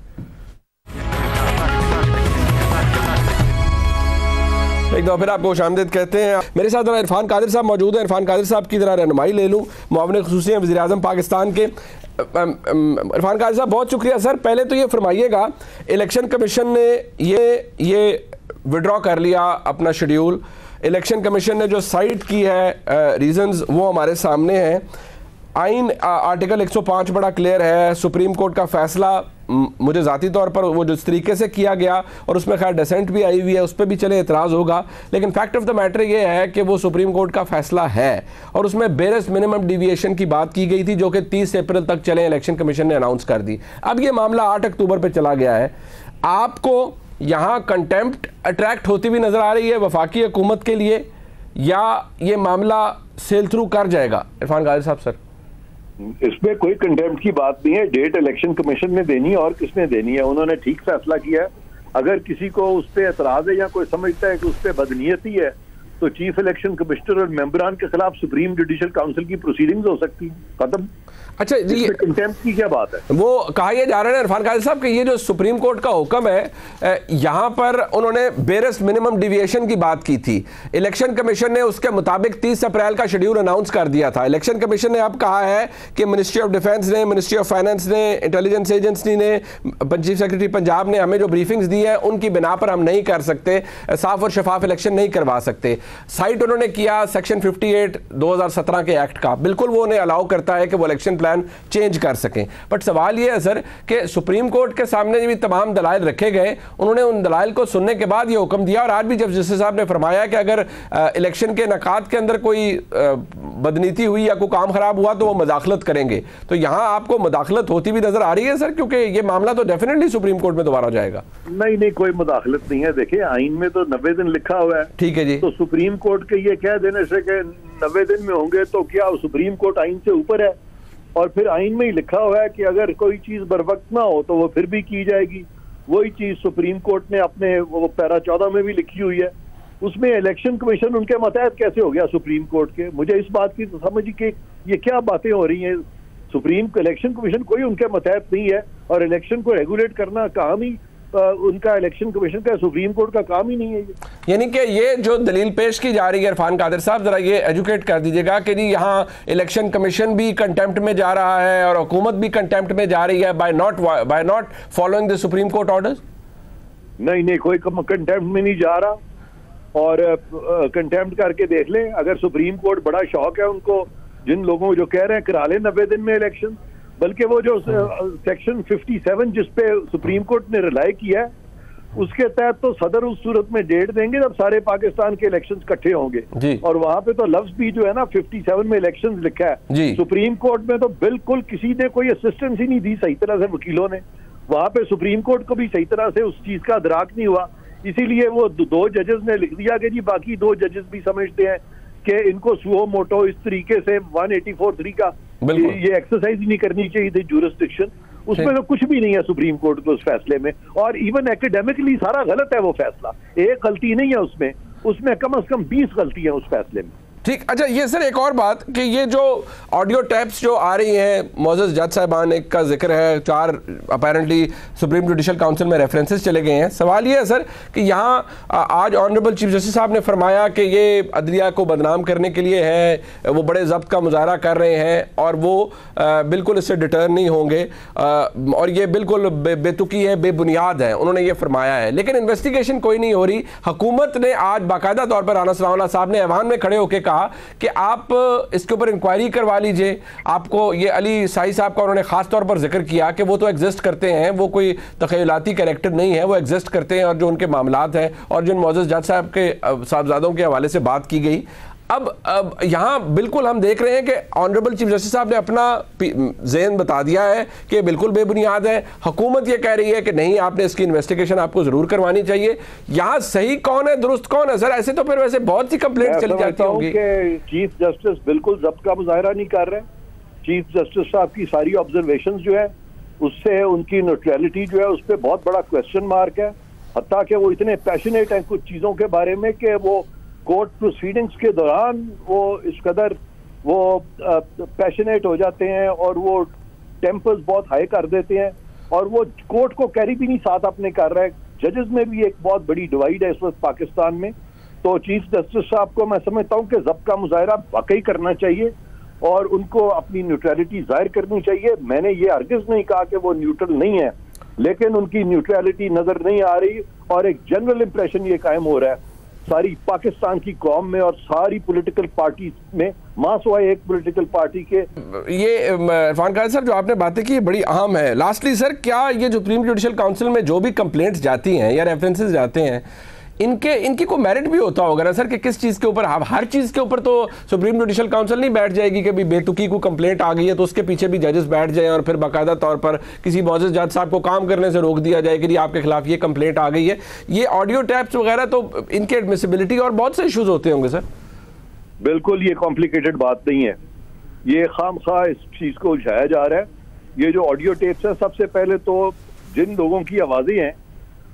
एक दफा फिर आपको खुशामदीद कहते हैं। मेरे साथ जरा इरफान कादिर साहब मौजूद हैं। इरफान कादिर साहब की जरा रहनुमाई ले लूँ, मुआविन ख़ुसूसी हैं वज़ीर आज़म पाकिस्तान के। इरफान कादिर साहब बहुत शुक्रिया सर। पहले तो ये फरमाइएगा, इलेक्शन कमीशन ने ये विड्रॉ कर लिया अपना शेड्यूल, इलेक्शन कमीशन ने जो साइट की है रीजंस वो हमारे सामने हैं। आइन आर्टिकल 105 बड़ा क्लियर है, सुप्रीम कोर्ट का फैसला मुझे ज़ाती तौर पर वो जिस तरीके से किया गया, और उसमें खैर डिसेंट भी आई हुई है, उस पर भी चले एतराज़ होगा, लेकिन फैक्ट ऑफ द मैटर ये है कि वो सुप्रीम कोर्ट का फैसला है और उसमें बेरेस्ट मिनिमम डिविएशन की बात की गई थी जो कि 30 अप्रैल तक चले, इलेक्शन कमीशन ने अनाउंस कर दी। अब ये मामला 8 अक्टूबर पर चला गया है। आपको यहाँ कंटेम्प्ट अट्रैक्ट होती हुई नज़र आ रही है वफाकी हुकूमत के लिए, या ये मामला सेल थ्रू कर जाएगा? इरफान कादिर साहब सर, इसमें कोई कंटेम्प्ट की बात नहीं है। डेट इलेक्शन कमीशन ने देनी है और किसने देनी है। उन्होंने ठीक फैसला किया है। अगर किसी को उस पर एतराज है या कोई समझता है कि उस पर बदनीयती है तो चीफ इलेक्शन कमिश्नर और मेंबरान के खिलाफ सुप्रीम जुडिशियल काउंसिल की प्रोसीडिंग्स हो सकती हैं। खत्म। अच्छा जी, कंटेम्प्ट की क्या बात है? वो कहा यह जा रहा है इरफान कादिर साहब कि ये जो सुप्रीम कोर्ट का हुक्म है, यहाँ पर उन्होंने बेरेस्ट मिनिमम डिविएशन की बात की थी। इलेक्शन कमीशन ने उसके मुताबिक 30 अप्रैल का शेड्यूल अनाउंस कर दिया था। इलेक्शन कमीशन ने अब कहा है कि मिनिस्ट्री ऑफ डिफेंस ने, मिनिस्ट्री ऑफ फाइनेंस ने, इंटेलिजेंस एजेंसी ने, चीफ सेक्रेटरी पंजाब ने हमें जो ब्रीफिंग्स दी है उनकी बिना पर हम नहीं कर सकते, साफ और शफाफ इलेक्शन नहीं करवा सकते। साइट उन्होंने किया सेक्शन 58 2017 के एक्ट का, बिल्कुल वो उन्हें अलाउ करता है कि वो इलेक्शन प्लान चेंज कर सकें। बट सवाल ये है सर कि सुप्रीम कोर्ट के सामने भी तमाम दलाइल रखे गए, उन्होंने उन दलाइल को सुनने के बाद ये हुक्म दिया, और आज भी जब जस्टिस साहब ने फरमाया कि अगर इलेक्शन के नकात के अंदर कोई बदनीति हुई या कोई काम खराब हुआ तो वो मदाखलत करेंगे। तो यहाँ आपको मदाखलत होती भी नजर आ रही है सर, क्योंकि ये मामला तो डेफिनेटली सुप्रीम कोर्ट में दोबारा जाएगा। नहीं, कोई मदाखलत नहीं है। देखिए, आइन में तो 90 दिन लिखा हुआ है। ठीक है जी। तो सुप्रीम कोर्ट के ये कह देने से कि 90 दिन में होंगे तो क्या सुप्रीम कोर्ट आइन से ऊपर है? और फिर आइन में ही लिखा हुआ है कि अगर कोई चीज बरवक्त ना हो तो वो फिर भी की जाएगी। वही चीज सुप्रीम कोर्ट ने अपने वो पैरा 14 में भी लिखी हुई है। उसमें इलेक्शन कमीशन उनके मतहत कैसे हो गया सुप्रीम कोर्ट के? मुझे इस बात की तो समझ कि ये क्या बातें हो रही हैं। सुप्रीम इलेक्शन कमीशन कोई उनके मतहत नहीं है, और इलेक्शन को रेगुलेट करना काम ही उनका इलेक्शन कमीशन का, सुप्रीम कोर्ट का काम ही नहीं है। यानी कि ये जो दलील पेश की जा रही है इरफान कादिर साहब, जरा ये एजुकेट कर दीजिएगा कि जी यहाँ इलेक्शन कमीशन भी कंटेम्प्ट में जा रहा है और हुकूमत भी कंटेम्प्ट में जा रही है by not following the supreme court orders. नहीं, कोई कंटेम्प्ट में नहीं जा रहा, और कंटेम्प्ट करके देख लें। अगर सुप्रीम कोर्ट बड़ा शौक है उनको, जिन लोगों जो कह रहे हैं करा लें 90 दिन में इलेक्शन, बल्कि वो जो सेक्शन 57 जिसपे सुप्रीम कोर्ट ने रिलाई किया है उसके तहत तो सदर उस सूरत में डेट देंगे जब सारे पाकिस्तान के इलेक्शंस इकट्ठे होंगे। और वहां पे तो लफ्ज भी जो है ना 57 में इलेक्शंस लिखा है। सुप्रीम कोर्ट में तो बिल्कुल किसी ने कोई असिस्टेंस ही नहीं दी सही तरह से, वकीलों ने। वहां पे सुप्रीम कोर्ट को भी सही तरह से उस चीज का अदराक नहीं हुआ, इसीलिए वो 2 जजेस ने लिख दिया कि जी बाकी 2 जजेस भी समझते हैं कि इनको सुओ मोटो इस तरीके से 184(3) का ये एक्सरसाइज नहीं करनी चाहिए थी जुरिस्डिक्शन। उसमें तो कुछ भी नहीं है सुप्रीम कोर्ट के उस फैसले में, और इवन एकेडमिकली सारा गलत है वो फैसला। एक गलती नहीं है उसमें कम से कम 20 गलती है उस फैसले में। ठीक। अच्छा, ये सर एक और बात कि ये जो ऑडियो टैप्स जो आ रही हैं, मोअज़्ज़ज़ जज साहिबान एक का जिक्र है, 4 अपेरेंटली सुप्रीम जुडिशल काउंसिल में रेफरेंसेस चले गए हैं। सवाल ये है सर कि यहाँ आज ऑनरेबल चीफ जस्टिस साहब ने फरमाया कि ये अदलिया को बदनाम करने के लिए है, वो बड़े ज़ब्त का मुजाहरा कर रहे हैं और वो बिल्कुल इससे डिटर नहीं होंगे, और ये बिल्कुल बेतुकी है, बेबुनियाद है, उन्होंने ये फरमाया है। लेकिन इन्वेस्टिगेशन कोई नहीं हो रही। हुकूमत ने आज बाकायदा तौर पर राना सनाउल्लाह साहब ने ऐवान में खड़े होकर कि आप इसके ऊपर इंक्वायरी करवा लीजिए। आपको ये अली साई साहब का उन्होंने खास तौर पर जिक्र किया कि वो तो एग्जिस्ट करते हैं, वो कोई तखयलाती कैरेक्टर नहीं है, वो एग्जिस्ट करते हैं, और जो उनके मामलात हैं और जिन मोअज़्ज़ज़ जज साहब के साहबजादों के हवाले से बात की गई। अब यहाँ बिल्कुल हम देख रहे हैं कि ऑनरेबल चीफ जस्टिस साहब ने अपना ज़हन बता दिया है कि बिल्कुल बेबुनियाद है। हुकूमत ये कह रही है कि नहीं, आपने इसकी इन्वेस्टिगेशन आपको ज़रूर करवानी चाहिए। यहाँ सही कौन है, दुरुस्त कौन है सर? ऐसे तो फिर वैसे बहुत सी कंप्लेंट चली जाती होंगी। चीफ जस्टिस बिल्कुल जब्त का मुजाहरा नहीं कर रहे। चीफ जस्टिस साहब की सारी ऑब्जर्वेशन जो है उससे उनकी न्यूट्रलिटी जो है उस पर बहुत बड़ा क्वेश्चन मार्क है। हत्ता कि वो इतने पैशनेट हैं कुछ चीज़ों के बारे में कि वो कोर्ट प्रोसीडिंग्स के दौरान वो इस कदर वो पैशनेट हो जाते हैं और वो टेम्पर्स बहुत हाई कर देते हैं, और वो कोर्ट को कैरी भी नहीं साथ अपने कर रहा है। जजेस में भी एक बहुत बड़ी डिवाइड है इस वक्त पाकिस्तान में। तो चीफ जस्टिस साहब को मैं समझता हूँ कि जब्त का मुजाहरा वाकई करना चाहिए और उनको अपनी न्यूट्रलिटी जाहिर करनी चाहिए। मैंने ये हरगिज़ नहीं कहा कि वो न्यूट्रल नहीं है, लेकिन उनकी न्यूट्रलिटी नजर नहीं आ रही और एक जनरल इंप्रेशन ये कायम हो रहा है सारी पाकिस्तान की कौम में और सारी पॉलिटिकल पार्टी में, मासवाए एक पॉलिटिकल पार्टी के। ये इरफान कादिर साहब जो आपने बातें की बड़ी अहम है। लास्टली सर, क्या ये जो सुप्रीम जुडिशल काउंसिल में जो भी कंप्लेंट्स जाती हैं या रेफरेंसेस जाते हैं, इनकी कोई मेरिट भी होता होगा ना सर, कि किस चीज़ के ऊपर? हर चीज़ के ऊपर तो सुप्रीम जुडिशल काउंसिल नहीं बैठ जाएगी कि भी बेतुकी को कंप्लेंट आ गई है तो उसके पीछे भी जजेस बैठ जाएं और फिर बाकायदा तौर पर किसी मौजूद जज साहब को काम करने से रोक दिया जाए कि आपके खिलाफ ये कंप्लेंट आ गई है। ये ऑडियो टैप्स वगैरह तो इनके एडमिसिबिलिटी और बहुत से इशूज होते होंगे सर। बिल्कुल, ये कॉम्प्लिकेटेड बात नहीं है, ये खामखा इस चीज़ को उलझाया जा रहा है। ये जो ऑडियो टेप्स है, सबसे पहले तो जिन लोगों की आवाज़ें हैं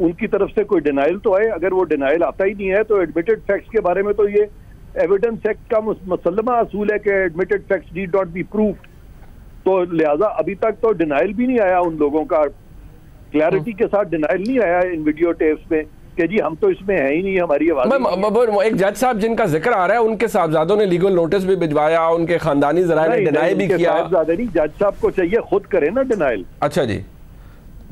उनकी तरफ से कोई डिनाइल तो आए। अगर वो डिनाइल आता ही नहीं है तो एडमिटेड फैक्ट्स के बारे में तो ये एविडेंस एक्ट का मुसल्लमा असूल है कि admitted facts need not be proved, तो लिहाजा अभी तक तो डिनाइल भी नहीं आया उन लोगों का, क्लैरिटी के साथ डिनाइल नहीं आया इन वीडियो टेप्स में कि जी हम तो इसमें है ही नहीं, हमारी आवाज। एक जज साहब जिनका जिक्र आ रहा है, उनके साहबजादों ने लीगल नोटिस भी भिजवाया, उनके खानदानी जराए ने डिनाई भी किया। साहबजादे नहीं, जज साहब को चाहिए खुद करें ना डिनाइल। अच्छा जी,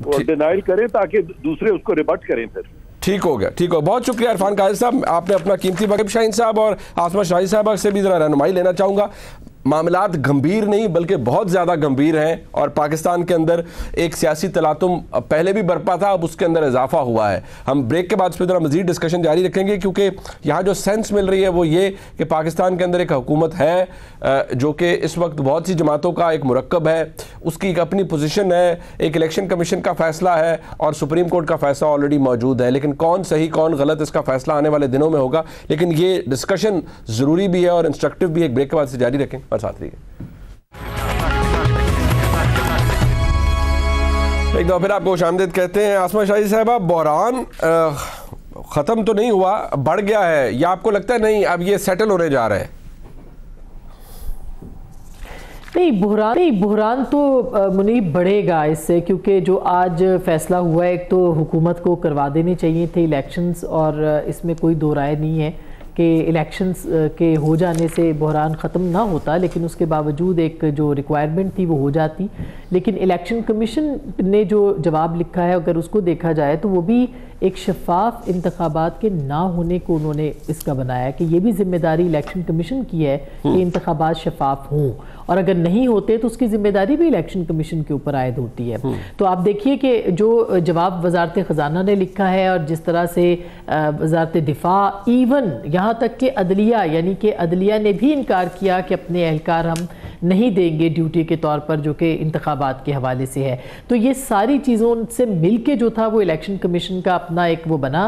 और डिनाइल करें ताकि दूसरे उसको रिबट करें फिर। ठीक हो गया, ठीक हो। बहुत शुक्रिया इरफान कादिर साहब, आपने अपना कीमती वक्त। शाहीन साहब और आसमा शाही साहब से भी जरा रहनुमाई लेना चाहूँगा। मामलात गंभीर नहीं बल्कि बहुत ज़्यादा गंभीर हैं और पाकिस्तान के अंदर एक सियासी तलातुम पहले भी बरपा था, अब उसके अंदर इजाफा हुआ है। हम ब्रेक के बाद इस पर जरा मज़ीद डिस्कशन जारी रखेंगे, क्योंकि यहाँ जो सेंस मिल रही है वो ये कि पाकिस्तान के अंदर एक हुकूमत है जो कि इस वक्त बहुत सी जमातों का एक मुरक्कब है, उसकी एक अपनी पोजीशन है, एक इलेक्शन कमीशन का फैसला है और सुप्रीम कोर्ट का फैसला ऑलरेडी मौजूद है। लेकिन कौन सही कौन गलत, इसका फैसला आने वाले दिनों में होगा। लेकिन ये डिस्कशन ज़रूरी भी है और इंस्ट्रक्टिव भी है। एक ब्रेक के बाद से जारी रखें और साथ रहिए। एक दो फिर आपको खुशामदीद कहते हैं। आसमा शाही साहबा, बहरान ख़त्म तो नहीं हुआ, बढ़ गया है, या आपको लगता है नहीं अब ये सेटल होने जा रहा है? नहीं, बुहरान तो मुनीब बढ़ेगा इससे, क्योंकि जो आज फैसला हुआ है, एक तो हुकूमत को करवा देने चाहिए थे इलेक्शंस, और इसमें कोई दो राय नहीं है कि इलेक्शंस के हो जाने से बहरान ख़त्म ना होता, लेकिन उसके बावजूद एक जो रिक्वायरमेंट थी वो हो जाती। लेकिन इलेक्शन कमीशन ने जो जवाब लिखा है, अगर उसको देखा जाए तो वो भी एक शफाफ इंतखाबात के ना होने को उन्होंने इसका बनाया कि ये भी जिम्मेदारी इलेक्शन कमीशन की है कि इंतखाबात शफाफ हों, और अगर नहीं होते तो उसकी जिम्मेदारी भी इलेक्शन कमीशन के ऊपर आयद होती है। तो आप देखिए कि जो जवाब वजारत ख़जाना ने लिखा है, और जिस तरह से वजारत दिफा, इवन यहाँ तक कि अदलिया, यानी कि अदलिया ने भी इनकार किया कि अपने एहलकार हम नहीं देंगे ड्यूटी के तौर पर, जो कि इंतखाबात के हवाले से है। तो ये सारी चीज़ों से मिल के जो था वो इलेक्शन कमीशन का अपना एक वो बना,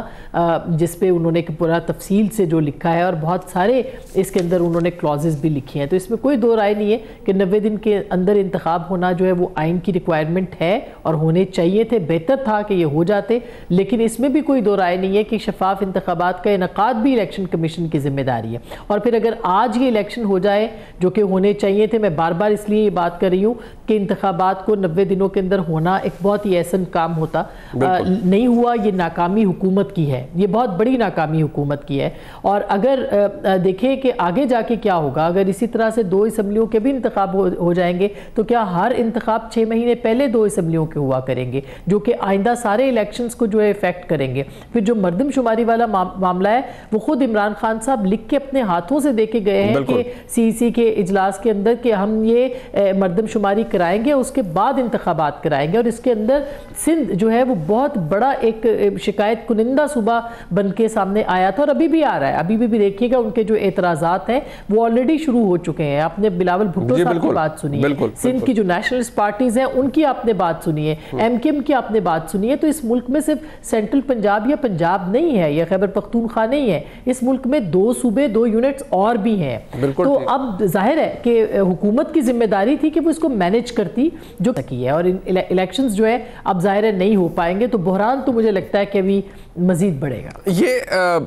जिस पे उन्होंने एक पूरा तफसील से जो लिखा है, और बहुत सारे इसके अंदर उन्होंने क्लॉजेस भी लिखी हैं। तो इसमें कोई दो राय नहीं है कि 90 दिन के अंदर इंतखाब होना जो है वो आइन की रिक्वायरमेंट है और होने चाहिए थे, बेहतर था कि ये हो जाते। लेकिन इसमें भी कोई दो राय नहीं है कि शफाफ इंतखाबात का इनकाद भी इलेक्शन कमीशन की जिम्मेदारी है। और फिर अगर आज ये इलेक्शन हो जाए, जो कि होने चाहिए थे, मैं बार बार इसलिए ये बात कर रही हूँ कि इंतखाबात को 90 दिनों के अंदर होना एक बहुत ही ऐसा काम होता, नहीं हुआ, ये नाकामी हुकूमत की है, ये बहुत बड़ी नाकामी हुकूमत की है। और अगर देखें कि आगे जाके क्या होगा, अगर इसी तरह से 2 असम्बलियों के भी इंतखाब हो जाएंगे, तो क्या हर इंतखाब 6 महीने पहले 2 असम्बलियों के हुआ करेंगे, जो कि आइंदा सारे इलेक्शंस को जो है इफेक्ट करेंगे। फिर जो मरदमशुमारी वाला मामला है, वो खुद इमरान खान साहब लिख के अपने हाथों से देके गए हैं कि सीईसी के इजलास के अंदर कि हम ये मरदमशुमारी कराएंगे, उसके बाद इंतखाबात कराएंगे। और इसके अंदर सिंध जो है वो बहुत बड़ा एक शिकायत कुनिंदा सूबा बन के सामने आया था, और अभी भी आ रहा है। अभी भी देखिएगा उनके जो एतराज़ात हैं वो ऑलरेडी शुरू हो चुके हैं। आपने बिलावल भुट्टो साहब की बात सुनी है, सिंध की जो नेशनलिस्ट पार्टीज हैं उनकी आपने बात सुनी है, MKM की आपने बात सुनी है। तो इस मुल्क में सिर्फ सेंट्रल पंजाब या पंजाब नहीं है, या खैबर पख्तूनख्वा नहीं है, इस मुल्क में 2 सूबे, 2 यूनिट्स और भी हैं। तो अब जाहिर है कि हुकूमत की जिम्मेदारी थी कि वो इसको मैनेज करती, जो की है। और इलेक्शंस जो है अब जाहिर है नहीं हो पाएंगे, तो बहरान तो मुझे लगता है कि अभी मजीद बढ़ेगा। ये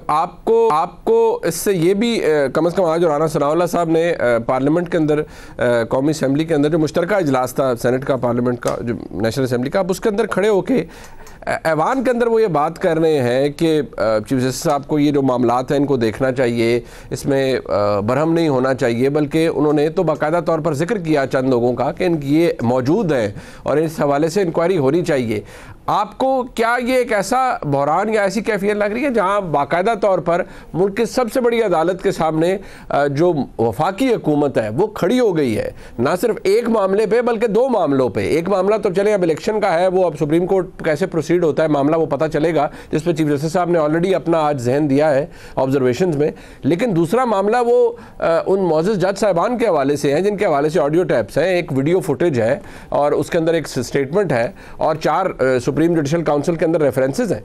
आपको इससे ये भी कम से कम आज जो राना सनाउल्लाह साहब ने पार्लियामेंट के अंदर, कौमी असम्बली के अंदर जो मुश्तरका इजलास था सेनेट का, पार्लियामेंट का, जो नेशनल असम्बली का, अब उसके अंदर खड़े होके ऐवान के अंदर वो ये बात कर रहे हैं कि चीफ जस्टिस साहब को ये जो मामलात हैं इनको देखना चाहिए, इसमें बरहम नहीं होना चाहिए, बल्कि उन्होंने तो बाकायदा तौर पर जिक्र किया चंद लोगों का कि ये मौजूद हैं और इस हवाले से इंक्वायरी होनी चाहिए। आपको क्या ये एक ऐसा बहरान या ऐसी कैफियत लग रही है जहां बाकायदा तौर पर मुल्क की सबसे बड़ी अदालत के सामने जो वफाकी हुकूमत है वो खड़ी हो गई है, ना सिर्फ एक मामले पे बल्कि दो मामलों पे? एक मामला तो चले अब इलेक्शन का है, वो अब सुप्रीम कोर्ट कैसे प्रोसीड होता है मामला वो पता चलेगा, जिस पर चीफ जस्टिस साहब ने ऑलरेडी अपना आज जहन दिया है ऑब्जर्वेशन में। लेकिन दूसरा मामला वो उन मौजूद जज साहिबान के हवाले से हैं जिनके हवाले से ऑडियो टैप्स हैं, एक वीडियो फुटेज है और उसके अंदर एक स्टेटमेंट है और 4 सुप्रीम जुडिशल काउंसिल के अंदर रेफरेंसेस हैं।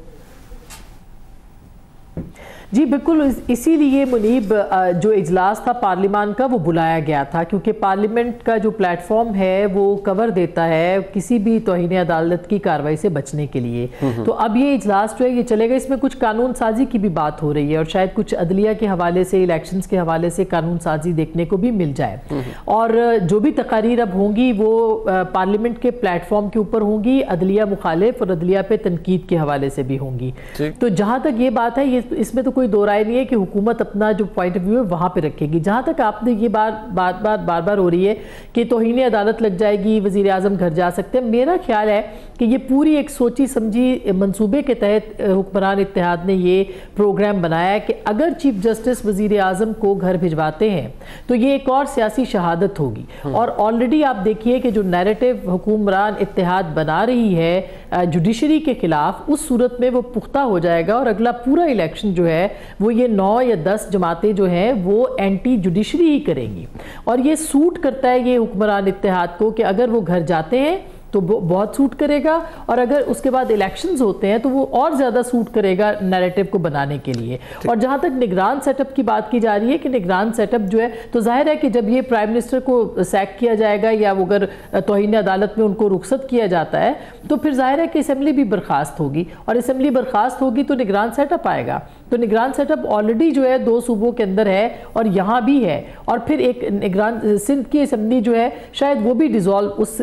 जी बिल्कुल, इसीलिए मुनीब जो इजलास था पार्लियामान का वो बुलाया गया था, क्योंकि पार्लियामेंट का जो प्लेटफॉर्म है वो कवर देता है किसी भी तौहीन अदालत की कार्रवाई से बचने के लिए। तो अब ये इजलास जो है ये चलेगा, इसमें कुछ कानून साजी की भी बात हो रही है और शायद कुछ अदलिया के हवाले से, इलेक्शंस के हवाले से कानून साजी देखने को भी मिल जाए। और जो भी तकारीर अब होंगी वो पार्लियामेंट के प्लेटफॉर्म के ऊपर होंगी, अदलिया मुखालिफ और अदलिया पे तनकीद के हवाले से भी होंगी। तो जहाँ तक ये बात है, ये इसमें तो कोई दो राय नहीं है कि हुकूमत अपना जो पॉइंट ऑफ व्यू है वहां पे रखेगी। जहां तक आपने ये बार बार हो रही है कि तौहीन अदालत लग जाएगी, वजीर आजम घर जा सकते हैं, मेरा ख्याल है कि ये पूरी एक सोची समझी मंसूबे के तहत हुक्मरान इत्तेहाद ने ये प्रोग्राम बनाया है कि अगर चीफ जस्टिस वजीर आजम को घर भिजवाते हैं तो ये एक और सियासी शहादत होगी। और ऑलरेडी आप देखिए कि जो नैरेटिव हुक्मरान इत्तेहाद बना रही है जुडिशरी के खिलाफ, उस सूरत में वो पुख्ता हो जाएगा और अगला पूरा इलेक्शन जो है वो ये 9 या 10 जमातें जो हैं वो एंटी जुडिशरी ही करेंगी। और ये सूट करता है ये हुक्मरान इत्तेहाद को कि अगर वो घर जाते हैं तो बहुत सूट करेगा और अगर उसके बाद इलेक्शंस होते हैं तो वो और ज़्यादा सूट करेगा नैरेटिव को बनाने के लिए। और जहाँ तक निगरान सेटअप की बात की जा रही है कि निगरान सेटअप जो है, तो जाहिर है कि जब ये प्राइम मिनिस्टर को सैक किया जाएगा या वो अगर तौहीन अदालत में उनको रुखसत किया जाता है तो फिर जाहिर है कि असम्बली भी बर्खास्त होगी और असम्बली बर्खास्त होगी तो निगरान सेटअप आएगा। तो निगरान सेटअप ऑलरेडी जो है 2 सूबों के अंदर है और यहाँ भी है। और फिर एक निगरान सिंध की असम्बली जो है शायद वो भी डिसॉल्व उस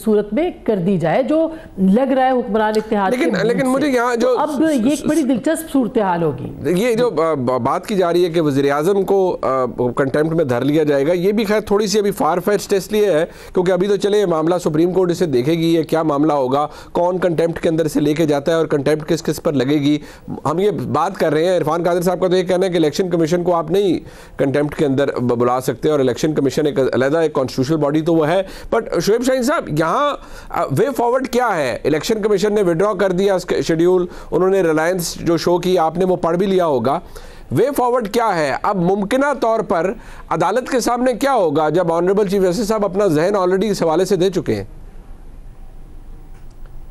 सूरत में कर दी जाए, जो लग रहा है हुक्मरान इत्तेहाद। लेकिन मुझे यहाँ जो अब ये एक बड़ी दिलचस्प सूरत हाल होगी। ये जो बात की जा रही है कि वज़ीर आज़म को कंटेम्प्ट में धर लिया जाएगा, ये भी खैर थोड़ी सी अभी फार फेच्ड इसलिए है क्योंकि अभी तो चले मामला सुप्रीम कोर्ट इसे देखेगी, ये क्या मामला होगा, कौन कंटेम्प्ट के अंदर से लेके जाता है और कंटेम्प्ट किस किस पर लगेगी। हम ये बात कर रहे हैं, इरफान कादिर साहब का तो ये कहना है कि इलेक्शन कमीशन को आप नहीं कंटेम्प्ट के अंदर बुला सकते और इलेक्शन कमीशन एक अलग एक कॉन्स्टिट्यूशनल बॉडी तो वो है। बट शोएब शाहीन साहब, यहाँ वे फॉरवर्ड क्या है? इलेक्शन कमीशन ने विड्रॉ कर दिया शेड्यूल, उन्होंने रिलायंस जो शो की आपने वो पढ़ भी लिया होगा। वे फॉरवर्ड क्या है? अब मुमकिना तौर पर अदालत के सामने क्या होगा जब ऑनरेबल चीफ जस्टिस साहब अपना जहन ऑलरेडी इस हवाले से दे चुके हैं?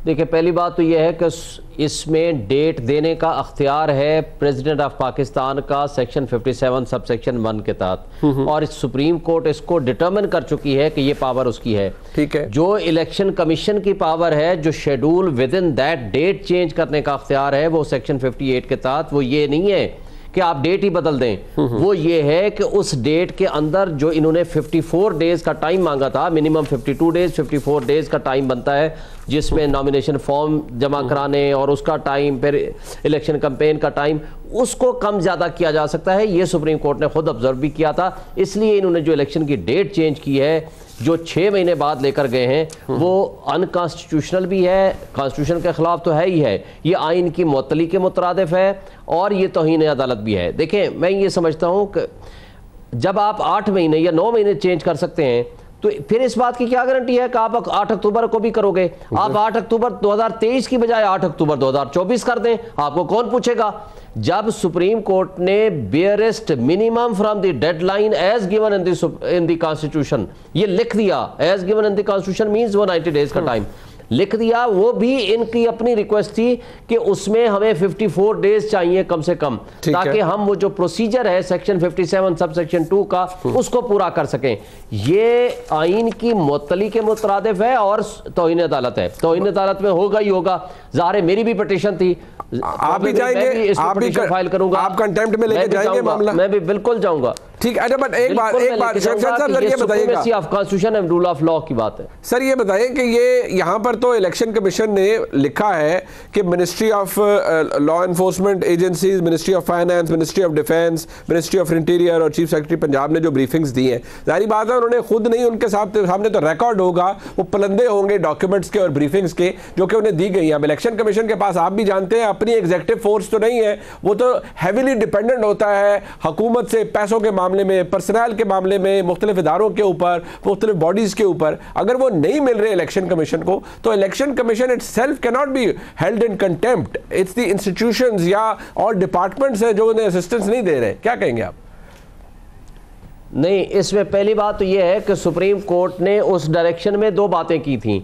देखिए, पहली बात तो यह है कि इसमें डेट देने का अख्तियार है प्रेसिडेंट ऑफ पाकिस्तान का सेक्शन 57 सब सेक्शन 1 के तहत, और इस सुप्रीम कोर्ट इसको डिटर्मिन कर चुकी है कि ये पावर उसकी है। ठीक है। जो इलेक्शन कमीशन की पावर है, जो schedule within that date change करने का अख्तियार है, वो सेक्शन 58 के तहत वो ये नहीं है कि आप डेट ही बदल दें, वो ये है कि उस डेट के अंदर जो इन्होंने 54 डेज का टाइम मांगा था, मिनिमम 52 डेज 54 डेज का टाइम बनता है, जिसमें नॉमिनेशन फॉर्म जमा कराने और उसका टाइम, फिर इलेक्शन कैंपेन का टाइम, उसको कम ज़्यादा किया जा सकता है। ये सुप्रीम कोर्ट ने खुद ऑब्जर्व भी किया था। इसलिए इन्होंने जो इलेक्शन की डेट चेंज की है, जो 6 महीने बाद लेकर गए हैं, वो अनकॉन्स्टिट्यूशनल भी है, कॉन्स्टिट्यूशन के खिलाफ तो है ही है, ये आइन की मुअत्तली के मुतरादिफ है और ये तौहीन अदालत भी है। देखें, मैं ये समझता हूँ कि जब आप 8 महीने या 9 महीने चेंज कर सकते हैं तो फिर इस बात की क्या गारंटी है कि आप 8 अक्टूबर को भी करोगे? आप 8 अक्टूबर 2023 की बजाय 8 अक्टूबर 2024 कर दें, आपको कौन पूछेगा? जब सुप्रीम कोर्ट ने barest minimum from the deadline as given in the constitution, ये लिख दिया, as given in the constitution means वो 90 डेज का टाइम लिख दिया, वो भी इनकी अपनी रिक्वेस्ट थी कि उसमें हमें 54 डेज चाहिए कम से कम, ताकि हम वो जो प्रोसीजर है सेक्शन 57 सब सेक्शन 2 का उसको पूरा कर सकें। ये आइन की मुअत्तली के मुतरादिफ है और तौहीन अदालत है, तौहीन अदालत में होगा ही होगा। ज़ाहिर मेरी भी पिटीशन थी, आप भी जाएंगे, आप भी फाइल करूंगा, आप कंटेम्प्ट में लेके जाएंगे मामला? मैं भी बिल्कुल जाऊंगा। ठीक है, बट एक बात ये बताइएगा, constitution and rule of law की बात है सर, ये बताएं कि ये यहाँ पर तो इलेक्शन कमीशन ने लिखा है कि ministry of law enforcement agencies, ministry of finance, ministry of defence, ministry of interior और चीफ सेक्रेटरी पंजाब ने जो ब्रीफिंग्स दी हैं, जाहिर बात है उन्होंने खुद नहीं, उनके सामने तो रिकॉर्ड होगा, वो पलंदे होंगे डॉक्यूमेंट्स के और ब्रीफिंग्स के जो कि उन्हें दी गई हैं। अब इलेक्शन कमीशन के पास आप भी जानते हैं अपनी एग्जीक्यूटिव फोर्स तो नहीं है, वो तो हैवीली डिपेंडेंट होता है हुकूमत से पैसों के मामले में, पर्सनल के मामले में, मुख्तलिफ इदारों के ऊपर, मुख्तलिफ बॉडीज के ऊपर। अगर वो नहीं मिल रहे इलेक्शन कमीशन को तो election commission itself can not be held in contempt. It's the institutions या और डिपार्टमेंट्स हैं जो उन्हें असिस्टेंस नहीं दे रहे। क्या कहेंगे आप? नहीं, इसमें पहली बात तो यह है कि सुप्रीम कोर्ट ने उस डायरेक्शन में दो बातें की थी।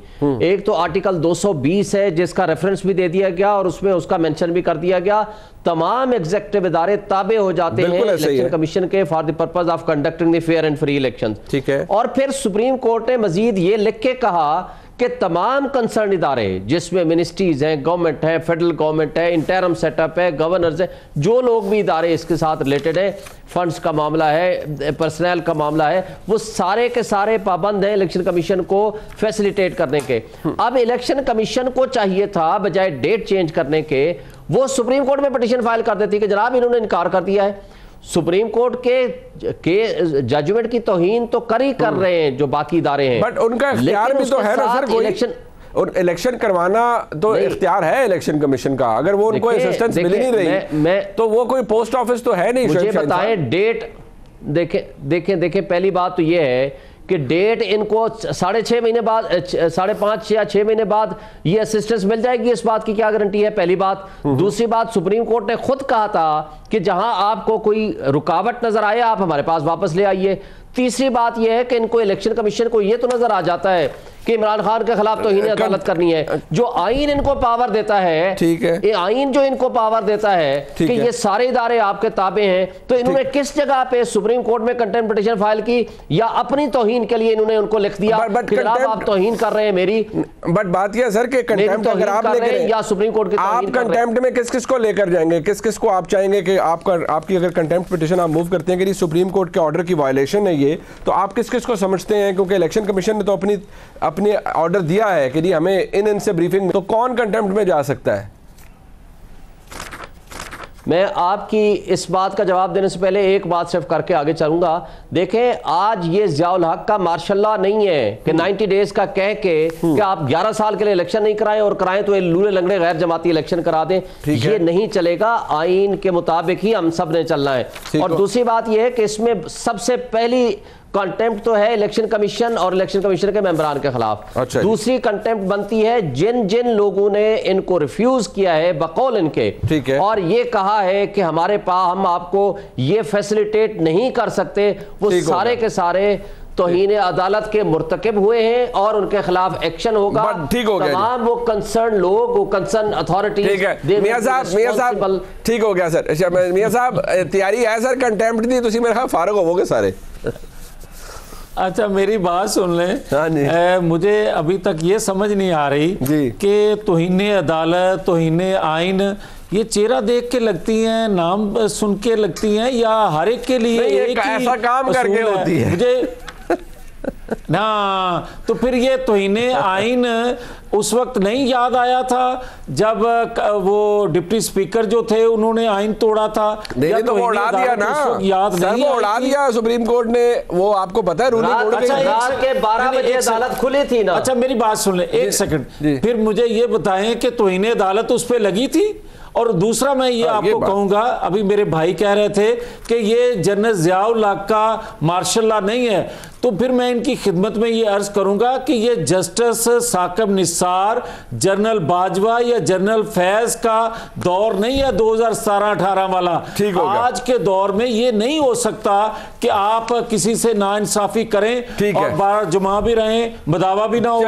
एक तो आर्टिकल 220 है जिसका रेफरेंस भी दे दिया गया और उसमें उसका मेंशन भी कर दिया गया, तमाम एग्जीक्यूटिव इदारे ताबे हो जाते हैं इलेक्शन कमीशन के for the purpose of conducting the fair and free election. ठीक है। और फिर सुप्रीम कोर्ट ने मजीद ये लिख के कहा कि तमाम कंसर्न इदारे जिसमें मिनिस्ट्रीज हैं, गवर्नमेंट है, फेडरल गवर्नमेंट है, इंटरम सेटअप है, गवर्नर्स है, जो लोग भी इदारे इसके साथ रिलेटेड है, फंड्स का मामला है, पर्सनल का मामला है, वो सारे के सारे पाबंद हैं इलेक्शन कमीशन को फैसिलिटेट करने के। अब इलेक्शन कमीशन को चाहिए था बजाय डेट चेंज करने के वो सुप्रीम कोर्ट में पिटीशन फाइल कर देती कि जनाब इन्होंने इनकार कर दिया है। सुप्रीम कोर्ट के जजमेंट की तौहीन तो कर ही कर रहे हैं जो बाकी इदारे हैं, बट उनका इख्तियार भी तो है ना सर, कोई इलेक्शन करवाना तो इख्तियार है इलेक्शन कमीशन का। अगर वो उनको असिस्टेंस मिल नहीं रही तो वो कोई पोस्ट ऑफिस तो है नहीं। मुझे बताएं डेट, देखें पहली बात तो ये है कि डेट इनको 6.5 महीने बाद, 5.5 या 6 महीने बाद ये असिस्टेंस मिल जाएगी, इस बात की क्या गारंटी है? पहली बात। दूसरी बात, सुप्रीम कोर्ट ने खुद कहा था कि जहां आपको कोई रुकावट नजर आए आप हमारे पास वापस ले आइए। तीसरी बात यह है कि इनको इलेक्शन कमीशन को यह तो नजर आ जाता है कि इमरान खान के खिलाफ तौहीन अदालत करनी है। जो आईन इनको पावर देता है, ठीक है, ये आईन जो इनको पावर देता है कि ये सारे इदारे आपके ताबे हैं, तो इन्होंने किस जगह पे सुप्रीम कोर्ट में कंटेम्प्ट पिटीशन फाइल की या अपनी तौहीन के लिए इन्होंने उनको लिख दिया कि जनाब आप तौहीन कर रहे हैं मेरी। बट बात यह सर कि कंटेम्प्ट अगर आप लेकर या सुप्रीम कोर्ट के आप कंटेम्प्ट में किस किस को लेकर जाएंगे, किस किस को आप चाहेंगे कि आपकी अगर कंटेम्प्ट पिटीशन आप मूव करते हैं कि सुप्रीम कोर्ट के ऑर्डर की वायलेशन है ये, तो आप किस किस को समझते हैं? क्योंकि इलेक्शन कमीशन ने तो अपनी ऑर्डर दिया है कि नहीं हमें इनसे ब्रीफिंग, तो कौन कंटेम्प्ट में जा सकता है? मैं आपकी इस बात का जवाब देने से पहले एक बात सिर्फ करके आगे चलूंगा। देखें, आज ये ज़ियाउल हक का मार्शल लॉ नहीं है कि 90 डेज का कह के कि आप 11 साल के लिए इलेक्शन नहीं कराएं और कराएं तो ये लूले लंगड़े गैर जमाती इलेक्शन करा दें। ये नहीं चलेगा, आईन के मुताबिक ही हम सब ने चलना है। और दूसरी बात यह है कि इसमें सबसे पहली कंटेम्प्ट तो है इलेक्शन कमीशन और इलेक्शन कमीशन के मेंबरान के खिलाफ। अच्छा, दूसरी कंटेम्प्ट बनती है जिन जिन लोगों ने इनको रिफ्यूज किया है बकौल इनके, ठीक है, और ये कहा है कि हमारे पास हम आपको ये फैसिलिटेट नहीं कर सकते, वो सारे के सारे तौहीन अदालत के मुर्तकिब हुए हैं और उनके खिलाफ एक्शन होगा। ठीक हो गया, तमाम वो कंसर्न लोग, वो कंसर्न अथॉरिटी। ठीक है मियां साहब, ठीक हो गया सर। मियां साहब तैयारी है सर कंटेम्प्ट दी, तुसी मेरे फारग होवोगे सारे। अच्छा मेरी बात सुन लें, मुझे अभी तक ये समझ नहीं आ रही कि तौहीन अदालत, तौहीन आइन ये चेहरा देख के लगती हैं, नाम सुन के लगती हैं, या हर एक के लिए एक ऐसा काम करके होती है? मुझे ना तो फिर ये तौहीन आइन उस वक्त नहीं याद आया था जब वो डिप्टी स्पीकर जो थे उन्होंने आइन तोड़ा था? नहीं तो वो उड़ा दिया ना, याद नहीं, वो उड़ा दिया सुप्रीम कोर्ट ने, वो आपको पता है रूलिंग रात के 12 बजे अदालत खुली थी ना। अच्छा मेरी बात सुन ले एक सेकंड, फिर मुझे ये बताएं कि तौहीन अदालत उस पर लगी थी? और दूसरा मैं ये आपको कहूंगा, अभी मेरे भाई कह रहे थे कि ये जनरल ज़ियाउल हक का मार्शल लॉ नहीं है, तो फिर मैं इनकी खिदमत में ये अर्ज करूंगा कि ये जस्टिस साकिब निसार, जनरल बाजवा या जनरल फैज का दौर नहीं है 2017-18 वाला। ठीक हो गया। आज के दौर में ये नहीं हो सकता कि आप किसी से नाइंसाफी करें और बार जुमा भी रहें, बदावा भी ना हो।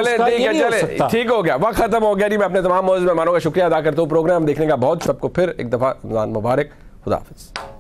ठीक हो गया, वक्त खत्म हो गया जी। मैं अपने तमाम मौजूद मेहमानों का शुक्रिया अदा करता हूँ प्रोग्राम देखने का बहुत। सबको फिर एक दफा रमजान मुबारक, खुदा हाफिज।